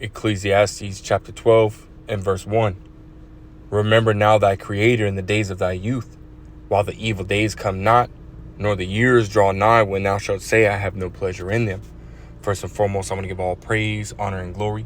Ecclesiastes chapter 12 and verse 1. Remember now thy Creator in the days of thy youth, while the evil days come not, nor the years draw nigh, when thou shalt say, I have no pleasure in them. First and foremost, I want to give all praise, honor, and glory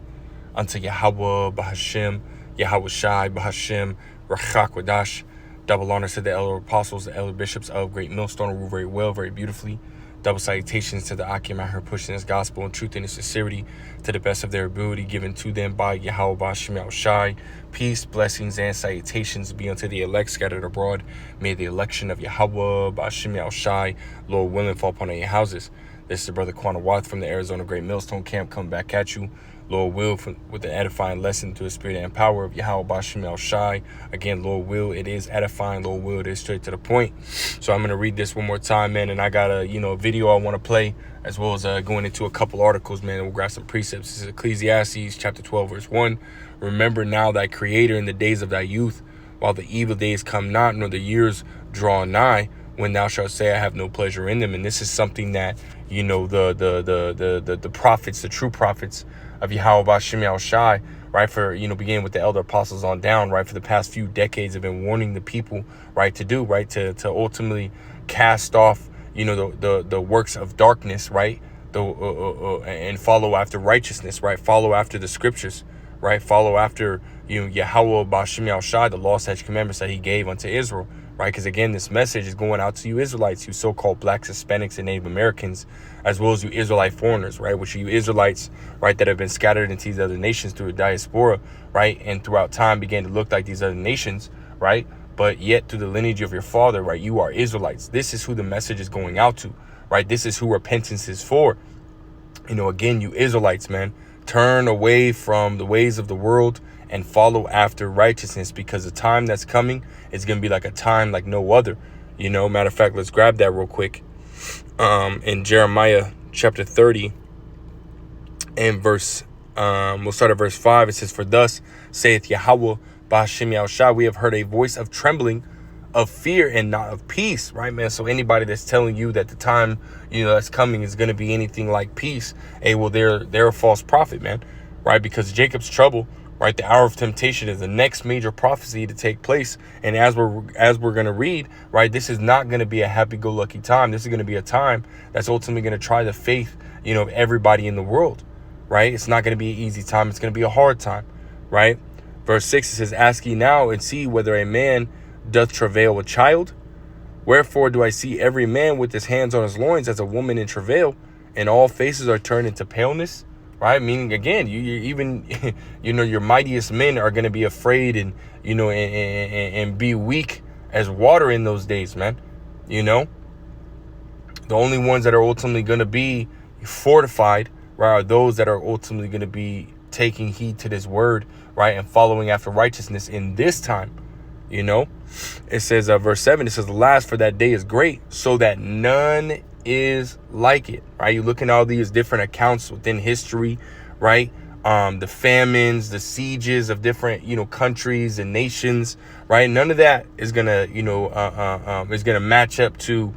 unto Yahweh, Bahashem, Yahweh Shai, Bahashem, Rachak Wadash. Double honor to the elder apostles, the elder bishops of Great Millstone, who rule very well, very beautifully. Double salutations to the Akim out here pushing this gospel in truth and in sincerity to the best of their ability, given to them by Yahweh Bahashem Shai. Peace, blessings, and salutations be unto the elect scattered abroad. May the election of Yahweh Bahashem Shai, Lord willing, fall upon your houses. This is the brother Quana Wath from the Arizona Great Millstone Camp, coming back at you, Lord will, with an edifying lesson to the spirit and power of Yahweh Bahashem Shai. Again, Lord will, it is edifying. Lord will, it is straight to the point. So I'm going to read this one more time, man, and I got a video I want to play, as well as going into a couple articles, man, and we'll grab some precepts. This is Ecclesiastes chapter 12, verse 1. Remember now thy Creator in the days of thy youth, while the evil days come not, nor the years draw nigh, when thou shalt say, I have no pleasure in them. And this is something that, the prophets, the true prophets of Yahweh Bahashem Shai, right, for, beginning with the elder apostles on down, right, for the past few decades have been warning the people, right, to do, right, to ultimately cast off, the works of darkness, right, and follow after righteousness, right, follow after the scriptures, right, follow after, Yahweh Bahashem Shai, the law, statutes, commandments that he gave unto Israel. Right, because again, this message is going out to you Israelites, you so-called blacks, Hispanics, and Native Americans, as well as you Israelite foreigners, right, which are you Israelites, right, that have been scattered into these other nations through a diaspora, right, and throughout time began to look like these other nations, right, but yet through the lineage of your father, right, you are Israelites. This is who the message is going out to, right, this is who repentance is for. Again, you Israelites, man, turn away from the ways of the world and follow after righteousness, because the time that's coming is going to be like a time like no other. Matter of fact, let's grab that real quick. In Jeremiah chapter 30 and verse, we'll start at verse 5. It says, for thus saith Yahweh Bahashem Shai, we have heard a voice of trembling, of fear, and not of peace. Right, man? So anybody that's telling you that the time, that's coming is going to be anything like peace, hey, well, they're a false prophet, man. Right, because Jacob's trouble, right, the hour of temptation is the next major prophecy to take place. And as we're going to read, right, this is not going to be a happy-go-lucky time. This is going to be a time that's ultimately going to try the faith, of everybody in the world, right? It's not going to be an easy time. It's going to be a hard time, right? Verse 6, it says, ask ye now and see whether a man doth travail with child. Wherefore do I see every man with his hands on his loins as a woman in travail, and all faces are turned into paleness. Right, meaning again, you even, your mightiest men are going to be afraid and, and be weak as water in those days, man. The only ones that are ultimately going to be fortified, right, are those that are ultimately going to be taking heed to this word, right, and following after righteousness in this time. It says, verse 7, it says, alas, for that day is great, so that none is like it. Right, you look at all these different accounts within history, right, the famines, the sieges of different countries and nations, right, none of that is gonna is gonna match up to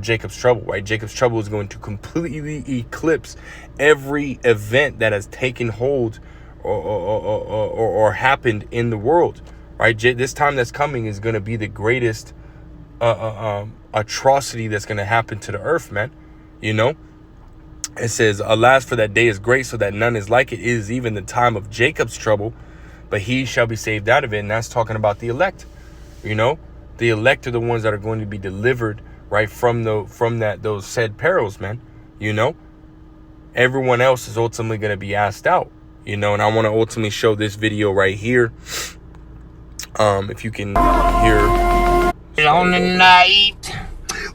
Jacob's trouble. Right, Jacob's trouble is going to completely eclipse every event that has taken hold or happened in the world. Right, this time that's coming is going to be the greatest atrocity that's going to happen to the earth, man. It says, alas, for that day is great, so that none is like it. It is even the time of Jacob's trouble, but he shall be saved out of it. And that's talking about the elect. The elect are the ones that are going to be delivered, right, from those said perils, man. Everyone else is ultimately going to be asked out. And I want to ultimately show this video right here. If you can hear on the night.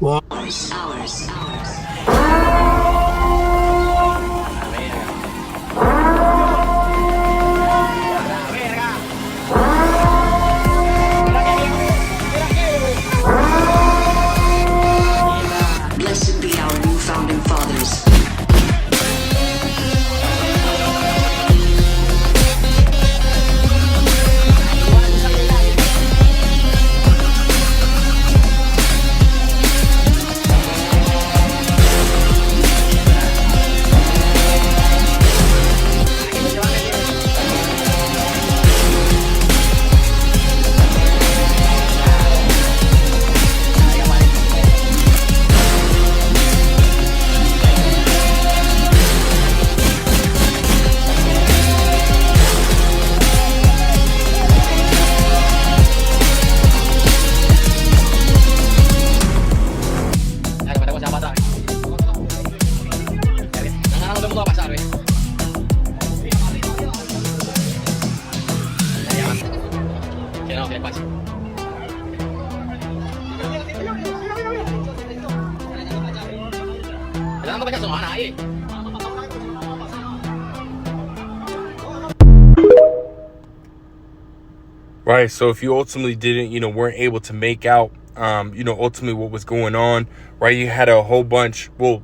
Hours. Blessed be our new founding fathers. Right. So if you ultimately didn't, weren't able to make out, ultimately what was going on, right? You had a whole bunch. Well,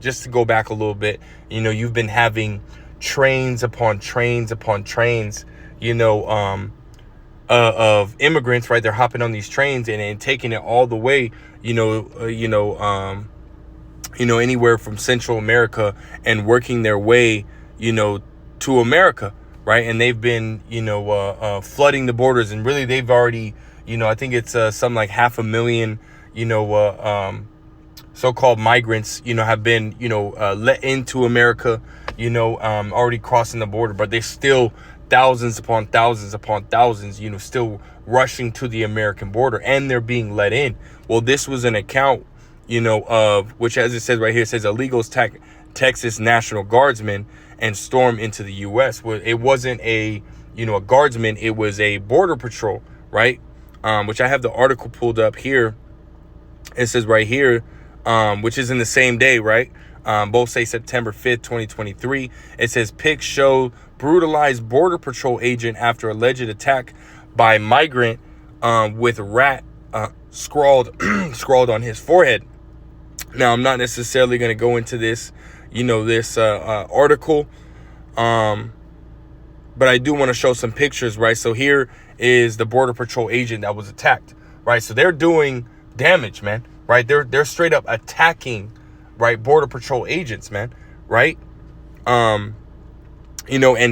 just to go back a little bit, you've been having trains upon trains upon trains, of immigrants, right? They're hopping on these trains and taking it all the way, anywhere from Central America and working their way, to America, right? And they've been, flooding the borders, and really they've already, I think it's something like 500,000, so-called migrants, have been, let into America, already crossing the border, but they still thousands upon thousands upon thousands, still rushing to the American border, and they're being let in. Well, this was an account, of which, as it says right here, it says illegals attack Texas National Guardsmen and storm into the U.S. Well, it wasn't a guardsman, it was a border patrol, right? Which I have the article pulled up here. It says right here, which is in the same day, right? Both say September 5th, 2023. It says pics show brutalized border patrol agent after alleged attack by migrant with rat scrawled on his forehead. Now, I'm not necessarily going to go into this, this article, but I do want to show some pictures, right? So here is the border patrol agent that was attacked, right? So they're doing damage, man, right? They're straight up attacking, right, border patrol agents, man, right? And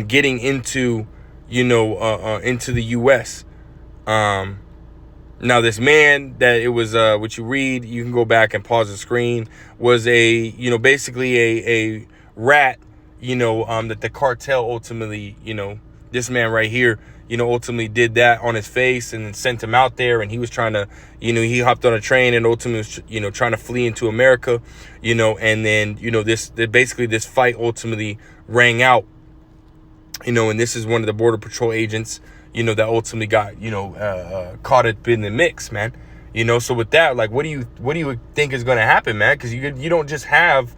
getting into, into the U.S. Now, this man that it was, what you read, you can go back and pause the screen, was basically a rat, that the cartel ultimately, this man right here, ultimately did that on his face and then sent him out there. And he was trying to, he hopped on a train and ultimately was, trying to flee into America, and then, this fight ultimately rang out, and this is one of the border patrol agents, that ultimately got, caught up in the mix, man. So with that, like, what do you think is going to happen, man? Because you don't just have,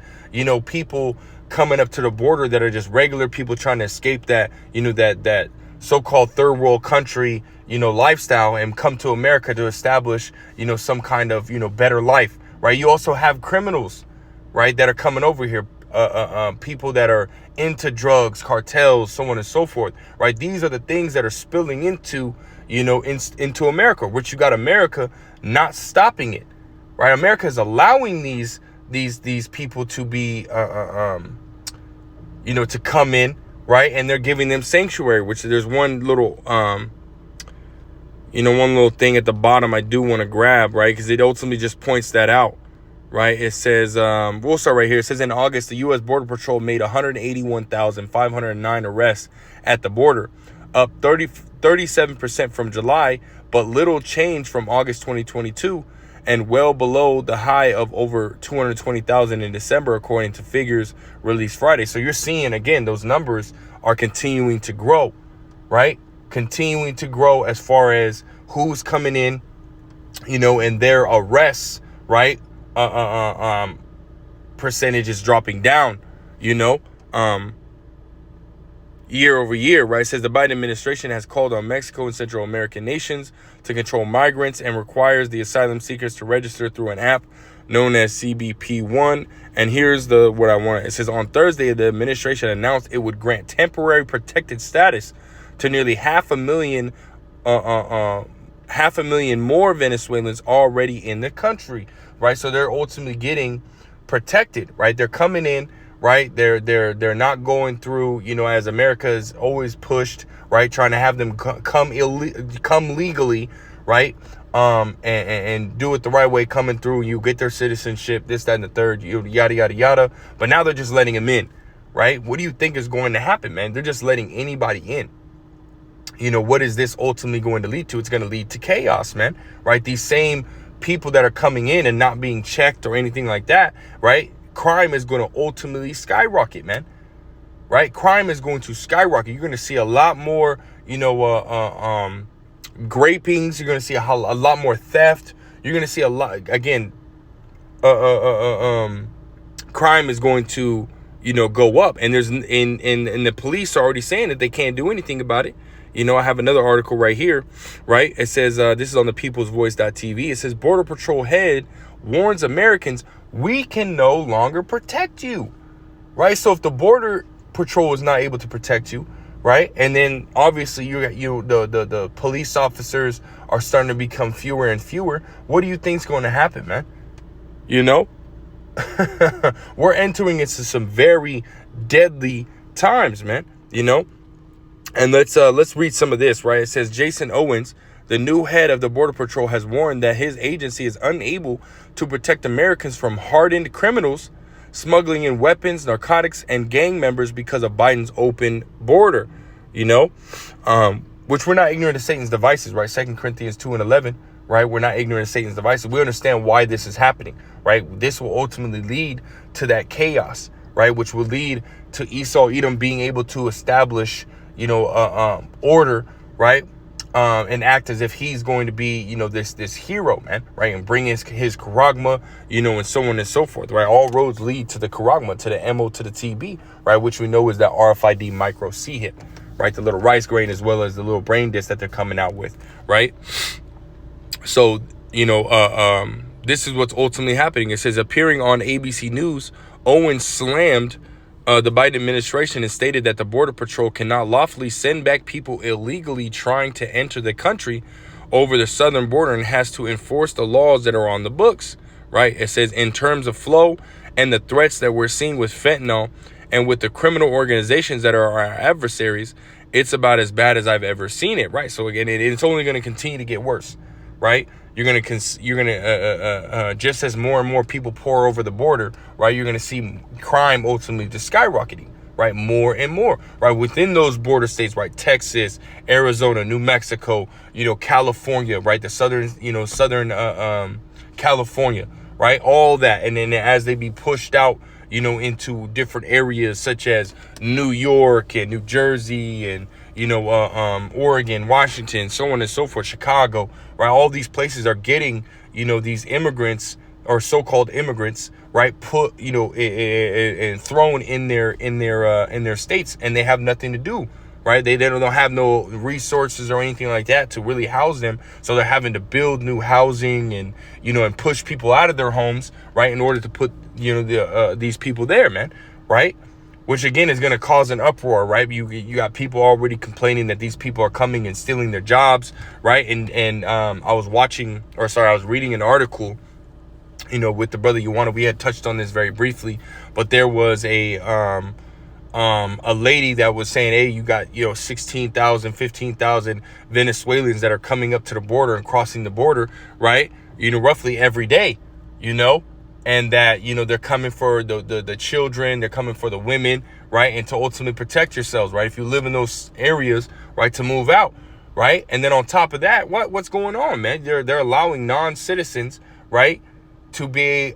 people coming up to the border that are just regular people trying to escape that, that so-called third world country, lifestyle, and come to America to establish, some kind of, better life, right? You also have criminals, right, that are coming over here, people that are into drugs, cartels, so on and so forth, right? These are the things that are spilling into, into America, which you got America not stopping it, right? America is allowing these people to be, to come in, right? And they're giving them sanctuary, which there's one little, one little thing at the bottom I do want to grab, right? Because it ultimately just points that out. Right, it says, we'll start right here. It says in August, the U.S. Border Patrol made 181,509 arrests at the border, up 37% from July, but little change from August 2022, and well below the high of over 220,000 in December, according to figures released Friday. So you're seeing, again, those numbers are continuing to grow, right? Continuing to grow as far as who's coming in, and their arrests, right? Percentage is dropping down, year over year, right? It says the Biden administration has called on Mexico and Central American nations to control migrants and requires the asylum seekers to register through an app known as CBP-1. And here's what I want. It says on Thursday, the administration announced it would grant temporary protected status to nearly 500,000 more Venezuelans already in the country. Right, so they're ultimately getting protected, right? They're coming in, right? They're not going through, as America has always pushed, right? Trying to have them come legally, right? And do it the right way, coming through. You get their citizenship, this, that, and the third, yada yada yada. But now they're just letting them in, right? What do you think is going to happen, man? They're just letting anybody in. What is this ultimately going to lead to? It's going to lead to chaos, man, right? These same people that are coming in and not being checked or anything like that, right? Crime is going to ultimately skyrocket, man, right? Crime is going to skyrocket. You're going to see a lot more, grapings. You're going to see a lot more theft. You're going to see a lot, again, crime is going to, go up. And there's and the police are already saying that they can't do anything about it. I have another article right here, right? It says, this is on the peoplesvoice.tv. It says Border Patrol head warns Americans, we can no longer protect you, right? So if the Border Patrol is not able to protect you, right? And then obviously the police officers are starting to become fewer and fewer. What do you think's going to happen, man? We're entering into some very deadly times, man, And let's read some of this, right? It says Jason Owens, the new head of the Border Patrol, has warned that his agency is unable to protect Americans from hardened criminals smuggling in weapons, narcotics, and gang members because of Biden's open border, which we're not ignorant of Satan's devices, right? 2 Corinthians 2:11, right? We're not ignorant of Satan's devices. We understand why this is happening, right? This will ultimately lead to that chaos, right? Which will lead to Esau, Edom being able to establish, order, right? And act as if he's going to be, this hero, man, right? And bring his charagma, and so on and so forth, right? All roads lead to the charagma, to the MO, to the TB, right? Which we know is that RFID micro C-hip, right? The little rice grain as well as the little brain disc that they're coming out with, right? So, this is what's ultimately happening. It says, appearing on ABC News, Owens slammed the Biden administration and stated that the Border Patrol cannot lawfully send back people illegally trying to enter the country over the southern border and has to enforce the laws that are on the books, right? It says, in terms of flow and the threats that we're seeing with fentanyl and with the criminal organizations that are our adversaries, it's about as bad as I've ever seen it, right? So again, it's only going to continue to get worse, right? You're gonna just as more and more people pour over the border, right? You're gonna see crime ultimately just skyrocketing, right? More and more, right? Within those border states, right? Texas, Arizona, New Mexico, California, right? The southern California, right? All that, and then as they be pushed out, into different areas such as New York and New Jersey and Oregon, Washington, so on and so forth, Chicago, right? All these places are getting, these immigrants or so-called immigrants, right? Put, and thrown in their states, and they have nothing to do, right? They don't have no resources or anything like that to really house them. So they're having to build new housing and, and push people out of their homes, right? In order to put, these people there, man, right? Which again is going to cause an uproar, right? You got people already complaining that these people are coming and stealing their jobs, right? And I was reading an article, with the brother Yuana. We had touched on this very briefly, but there was a lady that was saying, hey, you got 16,000, 15,000 Venezuelans that are coming up to the border and crossing the border, right? Roughly every day, and that, they're coming for the children, they're coming for the women, right? And to ultimately protect yourselves, right? If you live in those areas, right, to move out, right? And then on top of that, what's going on, man? They're allowing non-citizens, right, to be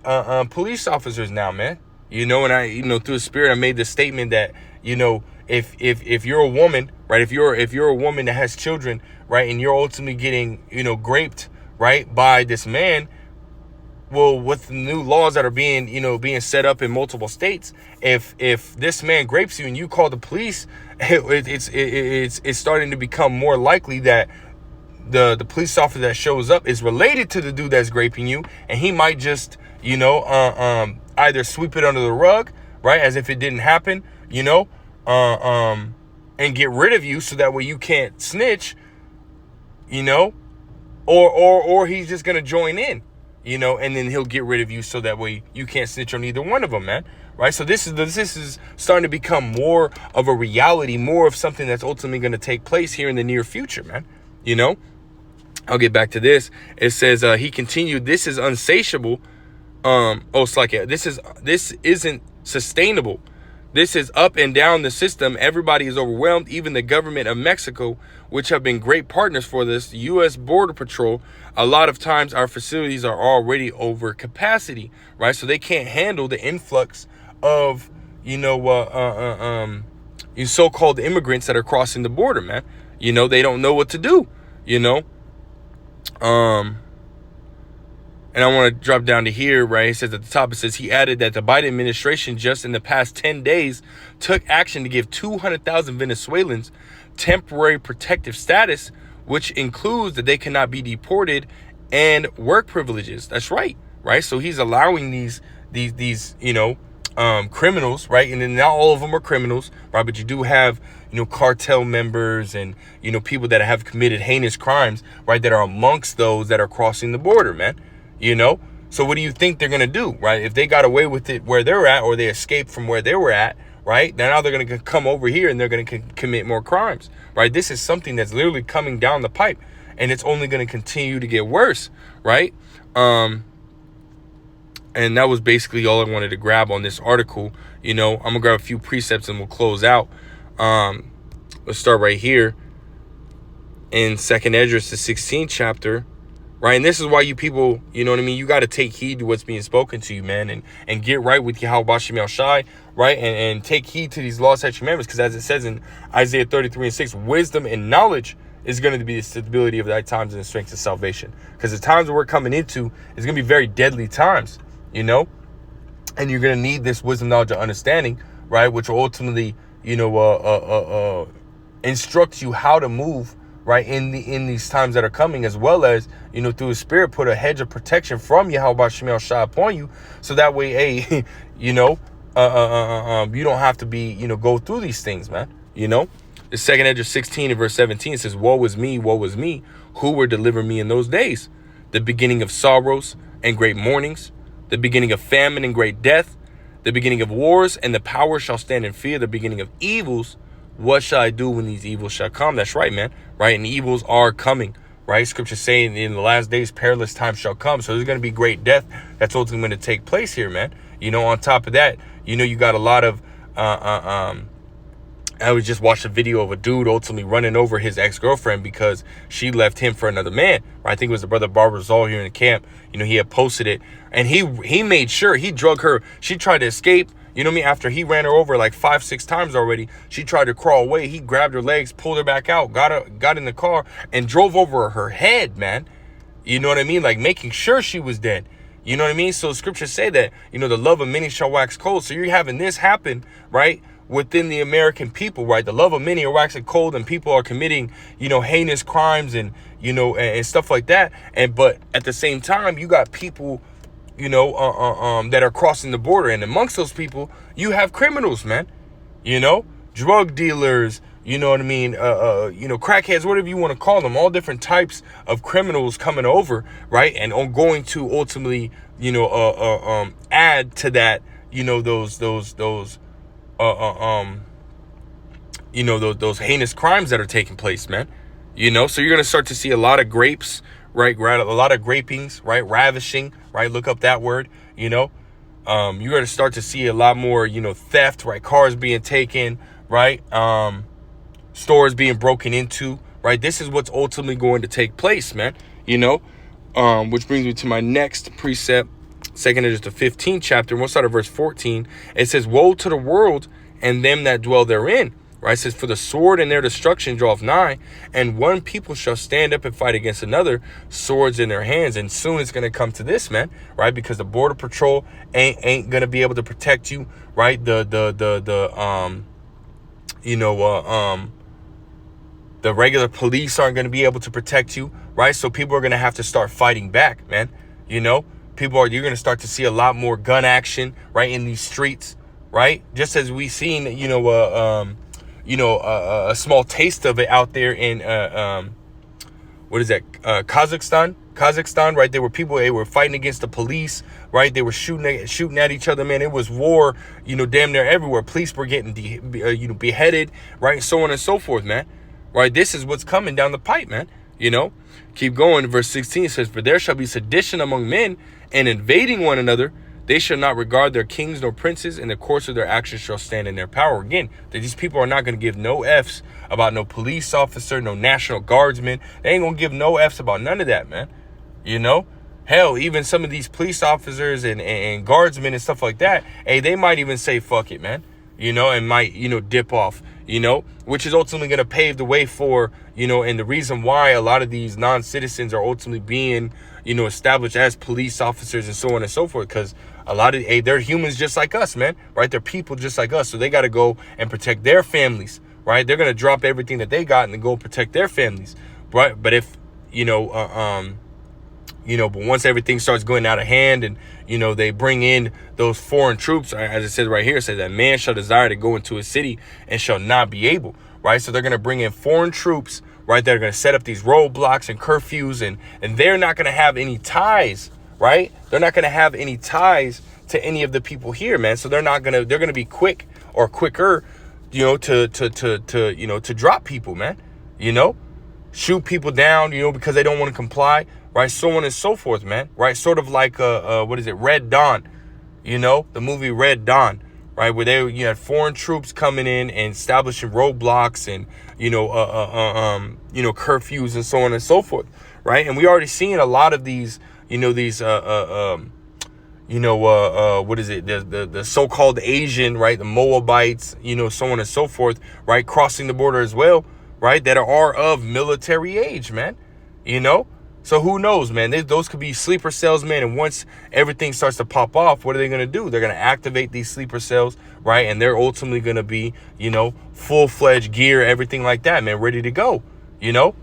police officers now, man. And I, through the spirit, I made the statement that, if you're a woman, right, if you're a woman that has children, right, and you're ultimately getting, graped, right, by this man, well, with the new laws that are being set up in multiple states, if this man grapes you and you call the police, it's starting to become more likely that the police officer that shows up is related to the dude that's graping you, and he might just either sweep it under the rug, right, as if it didn't happen, and get rid of you so that way you can't snitch, or he's just gonna join in. And then he'll get rid of you so that way you can't snitch on either one of them, man. Right? So this is starting to become more of a reality, more of something that's ultimately going to take place here in the near future, man. I'll get back to this. It says, he continued, this is unsatiable. This isn't sustainable. This is up and down the system. Everybody is overwhelmed. Even the government of Mexico, which have been great partners for this, U.S. Border Patrol, a lot of times our facilities are already over capacity, right? So they can't handle the influx of, so-called immigrants that are crossing the border, man. They don't know what to do, And I want to drop down to here, right? It says at the top, it says he added that the Biden administration just in the past 10 days took action to give 200,000 Venezuelans temporary protective status, which includes that they cannot be deported and work privileges. That's right, right? So he's allowing these criminals, right? And then not all of them are criminals, right? But you do have, cartel members and, people that have committed heinous crimes, right? That are amongst those that are crossing the border, man. So what do you think they're going to do, right? If they got away with it where they're at, or they escaped from where they were at, right? Now they're going to come over here and they're going to commit more crimes, right? This is something that's literally coming down the pipe, and it's only going to continue to get worse, right? And that was basically all I wanted to grab on this article. I'm going to grab a few precepts and we'll close out. Let's start right here in 2nd Esdras, the 16th chapter. Right. And this is why you people, you got to take heed to what's being spoken to you, man, and get right with Yahweh Shem Shai, right? And take heed to these laws, statutes, commandments, because as it says in Isaiah 33:6, wisdom and knowledge is going to be the stability of thy times and the strength of salvation. Because the times that we're coming into is going to be very deadly times, and you're going to need this wisdom, knowledge, and understanding, right? Which will ultimately, instruct you how to move, right, in these times that are coming, as well as, through His Spirit, put a hedge of protection from Yahweh Shem Shai upon you, so that way, you don't have to be, go through these things, man. The 2nd Esdras 16 and verse 17 says, woe is me, who will deliver me in those days? The beginning of sorrows and great mournings, the beginning of famine and great death, the beginning of wars, and the power shall stand in fear, the beginning of evils. What shall I do when these evils shall come? That's right, man. Right. And evils are coming. Right. Scripture saying in the last days, perilous times shall come. So there's going to be great death that's ultimately going to take place here, man. On top of that, you got a lot of I was just watched a video of a dude ultimately running over his ex-girlfriend because she left him for another man. Right? I think it was the brother Barbara Zoll here in the camp. He had posted it, and he made sure he drug her. She tried to escape. After he ran her over like 5-6 times already, she tried to crawl away. He grabbed her legs, pulled her back out, got in the car, and drove over her head, man. You know what I mean? Like making sure she was dead. You know what I mean? So scriptures say that, the love of many shall wax cold. So you're having this happen, right, within the American people, right? The love of many are waxing cold, and people are committing, heinous crimes and, and stuff like that. But at the same time, you got people, that are crossing the border. And amongst those people, you have criminals, man, drug dealers, crackheads, whatever you want to call them, all different types of criminals coming over, right? And going to ultimately, add to that, those heinous crimes that are taking place, man. So you're going to start to see a lot of grapes, right? A lot of grapings, right? Ravishing, right? Look up that word, you're going to start to see a lot more, theft, right? Cars being taken, right? Stores being broken into, right? This is what's ultimately going to take place, man, which brings me to my next precept, 2nd Esdras, the 15th chapter. We'll start at verse 14. It says, woe to the world and them that dwell therein. Right? It says, for the sword and their destruction draweth nigh, and one people shall stand up and fight against another, swords in their hands. And soon it's going to come to this, man, right? Because the border patrol ain't going to be able to protect you, right? The regular police aren't going to be able to protect you, right? So people are going to have to start fighting back, man. You're going to start to see a lot more gun action, right, in these streets, right? Just as we've seen, a small taste of it out there in Kazakhstan, right? There were people, they were fighting against the police, right? They were shooting at each other, man. It was war, damn near everywhere. Police were getting beheaded, right? So on and so forth, man. Right? This is what's coming down the pipe, man. Keep going. Verse 16 says, for there shall be sedition among men, and invading one another. They shall not regard their kings nor princes, and the course of their actions shall stand in their power. Again, that these people are not going to give no F's about no police officer, no National Guardsman. They ain't going to give no F's about none of that, man. Hell, even some of these police officers and guardsmen and stuff like that, hey, they might even say, fuck it, man. And might, dip off, you know, which is ultimately going to pave the way for, you know, and the reason why a lot of these non-citizens are ultimately being, you know, established as police officers and so on and so forth, because a lot of, hey, they're humans just like us, man, right? They're people just like us. So they got to go and protect their families, right? They're going to drop everything that they got and go protect their families, right? But if, you know, but once everything starts going out of hand and, you know, they bring in those foreign troops, as it says right here, it says that man shall desire to go into a city and shall not be able, right? So they're going to bring in foreign troops, right? They're going to set up these roadblocks and curfews, and they're not going to have any ties, right? They're not going to have any ties to any of the people here, man. So they're going to be quick or quicker, you know, to drop people, man, you know, shoot people down, you know, because they don't want to comply, right? So on and so forth, man, right? Sort of like, what is it? Red Dawn, you know, the movie Red Dawn, right? Where you had foreign troops coming in and establishing roadblocks and, you know, curfews and so on and so forth, right? And we already seen a lot of these, you know, these, what is it? The so-called Asian, right? The Moabites, you know, so on and so forth, right? Crossing the border as well, right? That are of military age, man, you know? So who knows, man? Those could be sleeper cells, man. And once everything starts to pop off, what are they going to do? They're going to activate these sleeper cells, right? And they're ultimately going to be, you know, full-fledged gear, everything like that, man, ready to go, you know?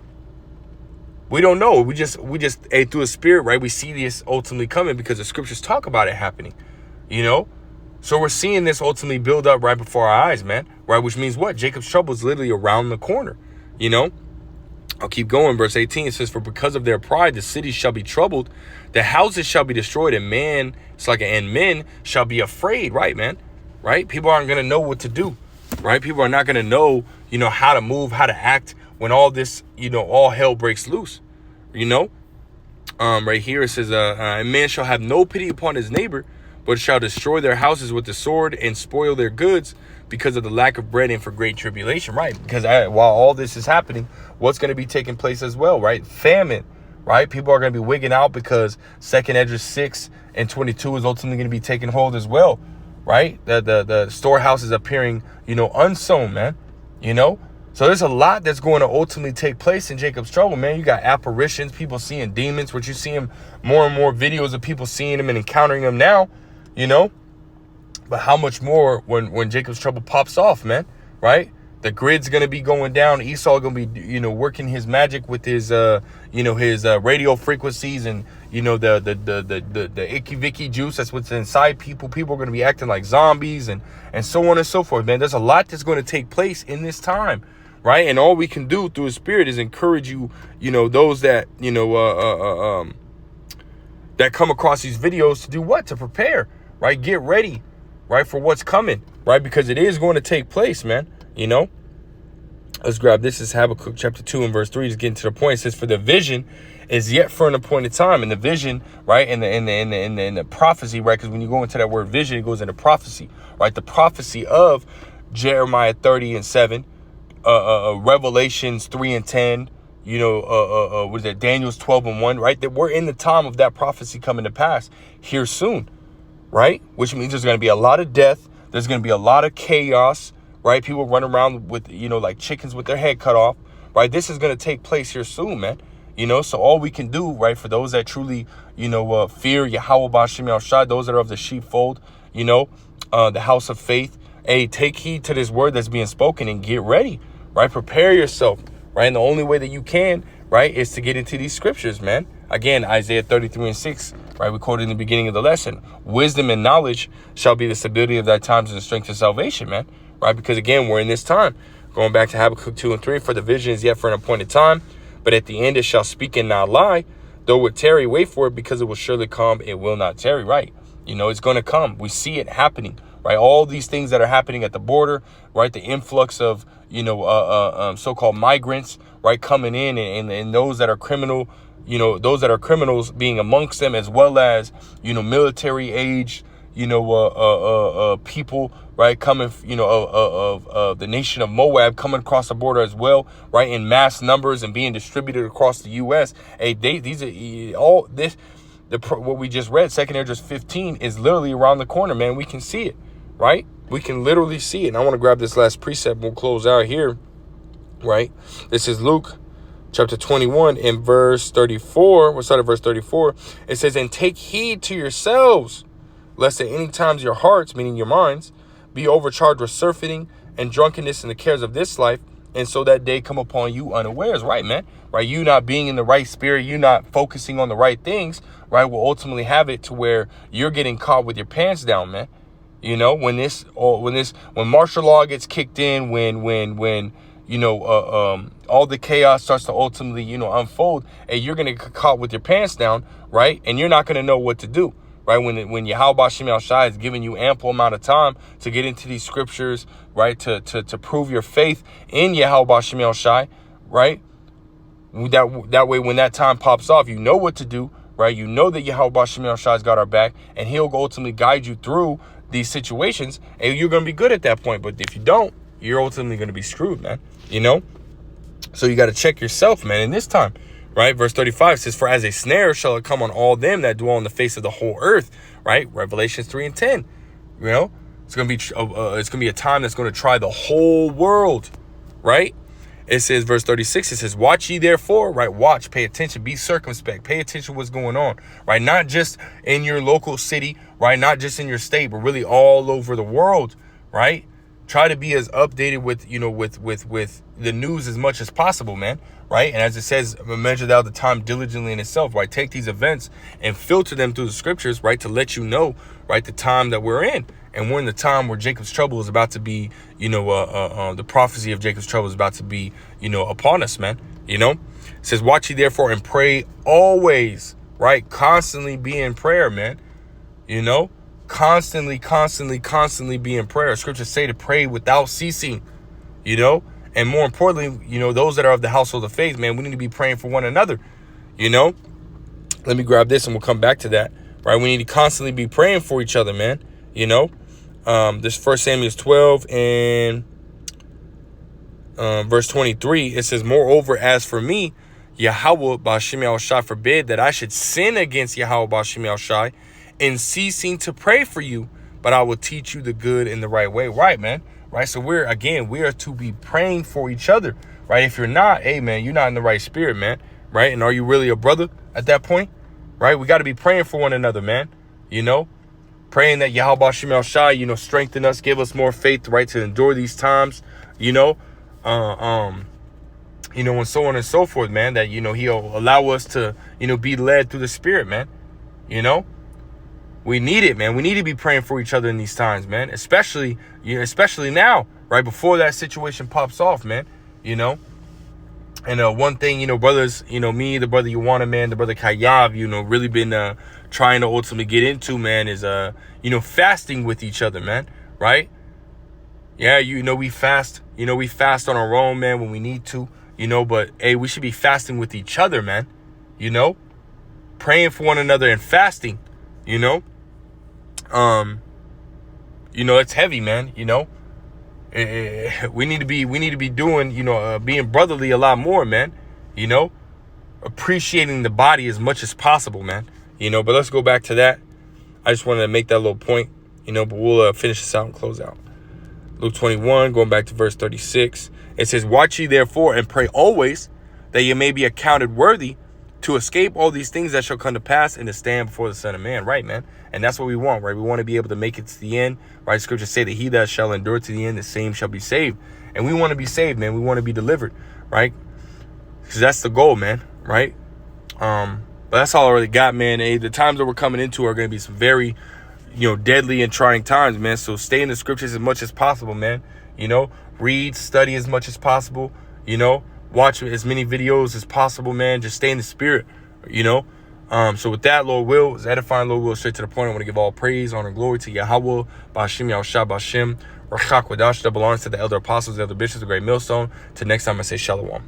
We don't know. We just through a spirit, right? We see this ultimately coming because the scriptures talk about it happening, you know? So we're seeing this ultimately build up right before our eyes, man, right? Which means what? Jacob's trouble is literally around the corner, you know? I'll keep going. Verse 18, it says, for because of their pride, the cities shall be troubled, the houses shall be destroyed, and men shall be afraid, right, man? Right? People aren't going to know what to do, right? People are not going to know, you know, how to move, how to act when all this, you know, all hell breaks loose, you know? Right here, it says, a man shall have no pity upon his neighbor, but shall destroy their houses with the sword and spoil their goods because of the lack of bread and for great tribulation, right? Because while all this is happening, what's going to be taking place as well, right? Famine, right? People are going to be wigging out because 2 Esdras 6:22 is ultimately going to be taking hold as well, right? The storehouse is appearing, you know, unsown, man, you know? So there's a lot that's going to ultimately take place in Jacob's trouble, man. You got apparitions, people seeing demons, which you see them more and more videos of people seeing them and encountering them now, you know? But how much more when Jacob's trouble pops off, man, right? The grid's going to be going down. Esau going to be, you know, working his magic with his, his radio frequencies and, you know, the icky vicky juice that's what's inside people. People are going to be acting like zombies and so on and so forth, man. There's a lot that's going to take place in this time, right? And all we can do through the Spirit is encourage you, you know, those that, you know, that come across these videos to do what? To prepare, right? Get ready, right? For what's coming, right? Because it is going to take place, man. You know, let's grab this. Is Habakkuk chapter 2 and verse 3. Just getting to the point. It says, for the vision is yet for an appointed time. And the vision, right? In the prophecy, right? Because when you go into that word vision, it goes into prophecy, right? The prophecy of Jeremiah 30:7, Revelations 3:10, you know, what is that? Daniel's 12:1, right? That we're in the time of that prophecy coming to pass here soon, right? Which means there's going to be a lot of death. There's going to be a lot of chaos, right? People run around with, you know, like chickens with their head cut off, right? This is going to take place here soon, man. You know, so all we can do, right, for those that truly, you know, fear Yahweh B'Shem Yahushua, those that are of the sheepfold, you know, the house of faith, hey, take heed to this word that's being spoken and get ready, right? Prepare yourself, right? And the only way that you can, right, is to get into these scriptures, man. Again, Isaiah 33:6, right? We quoted in the beginning of the lesson. Wisdom and knowledge shall be the stability of thy times and the strength of salvation, man. Right? Because again, we're in this time. Going back to Habakkuk 2 and 3, for the vision is yet for an appointed time, but at the end it shall speak and not lie. Though it tarry, wait for it, because it will surely come. It will not tarry, right? You know, it's going to come. We see it happening, right? All these things that are happening at the border, right? The influx of, you know, so-called migrants, right? Coming in and those that are criminal, you know, those that are criminals being amongst them, as well as, you know, military age, you know, people, right, coming, you know, of the nation of Moab coming across the border as well, right, in mass numbers and being distributed across the U.S. Hey, these are all this, what we just read, 2 Esdras 15 is literally around the corner, man. We can see it, right? We can literally see it. And I want to grab this last precept. We'll close out here, right? This is Luke chapter 21 and verse 34. We'll start at verse 34. It says, and take heed to yourselves, lest at any times your hearts, meaning your minds, be overcharged with surfeiting and drunkenness and the cares of this life, and so that day come upon you unawares, right, man? Right, you not being in the right spirit, you not focusing on the right things, right, will ultimately have it to where you're getting caught with your pants down, man. You know, when martial law gets kicked in, when you know, all the chaos starts to ultimately, you know, unfold, and you're gonna get caught with your pants down, right? And you're not gonna know what to do, right? When Yahweh Shem Shai is giving you ample amount of time to get into these scriptures, right? To prove your faith in Yahweh Shem Shai, right? That way, when that time pops off, you know what to do, right? You know that Yahweh Shem Shai's got our back, and he'll ultimately guide you through these situations, and you're going to be good at that point. But if you don't, you're ultimately going to be screwed, man, you know? So you got to check yourself, man, in this time, right? Verse 35 says, for as a snare shall it come on all them that dwell on the face of the whole earth, right? Revelations 3 and 10, you know? It's going to be a time that's going to try the whole world, right? It says, verse 36, it says, watch ye therefore, right? Watch, pay attention, be circumspect, pay attention to what's going on, right? Not just in your local city, right? Not just in your state, but really all over the world, right? Try to be as updated with, you know, with the news as much as possible, man, right? And as it says, measure thou the time diligently in itself, right? Take these events and filter them through the scriptures, right? To let you know, right, the time that we're in. And we're in the time where Jacob's trouble is about to be, you know, the prophecy of Jacob's trouble is about to be, you know, upon us, man. You know, it says, watch ye therefore and pray always, right? Constantly be in prayer, man. You know, constantly be in prayer. Scriptures say to pray without ceasing, you know, and more importantly, you know, those that are of the household of faith, man, we need to be praying for one another, you know. Let me grab this and we'll come back to that, right? We need to constantly be praying for each other, man, you know. This 1 Samuel 12 and verse 23, it says, moreover, as for me, Yahweh Ba'Shem Shai forbid that I should sin against Yahweh Ba'Shem Shai in ceasing to pray for you, but I will teach you the good and the right way. Right, man. Right. So we are to be praying for each other. Right. If you're not, hey, man, you're not in the right spirit, man. Right. And are you really a brother at that point? Right. We got to be praying for one another, man. You know, praying that Yahweh Shem Shai, you know, strengthen us, give us more faith, right, to endure these times, you know, you know, and so on and so forth, man, that, you know, he'll allow us to, you know, be led through the spirit, man. You know, we need it, man. We need to be praying for each other in these times, man, especially now, right, before that situation pops off, man, you know. And one thing, you know, brothers, you know, me, the brother Yuana, man, the brother Kayav, you know, really been trying to ultimately get into, man, is, you know, fasting with each other, man, right? Yeah, you know, we fast on our own, man, when we need to, you know, but, hey, we should be fasting with each other, man, you know, praying for one another and fasting, you know. You know, it's heavy, man, you know. We need to be doing, you know, being brotherly a lot more, man, you know, appreciating the body as much as possible, man, you know. But let's go back to that. I just wanted to make that little point, you know, but we'll finish this out and close out. Luke 21, going back to verse 36, it says, watch ye therefore and pray always, that ye may be accounted worthy to escape all these things that shall come to pass and to stand before the Son of Man. Right, man. And that's what we want, right? We want to be able to make it to the end, right? Scriptures say that he that shall endure to the end, the same shall be saved. And we want to be saved, man. We want to be delivered, right? Because that's the goal, man, right? But that's all I really got, man. Hey, the times that we're coming into are going to be some very, you know, deadly and trying times, man. So stay in the scriptures as much as possible, man. You know, read, study as much as possible, you know, watch as many videos as possible, man. Just stay in the spirit, you know. So with that, Lord will is edifying, Lord will straight to the point. I want to give all praise, honor, and glory to Yahweh, Ba'Shem Yahushua, Ba'Shem, Rachak Wadash, that belongs to the elder apostles, the elder bishops, the great millstone. Till next time, I say shalom.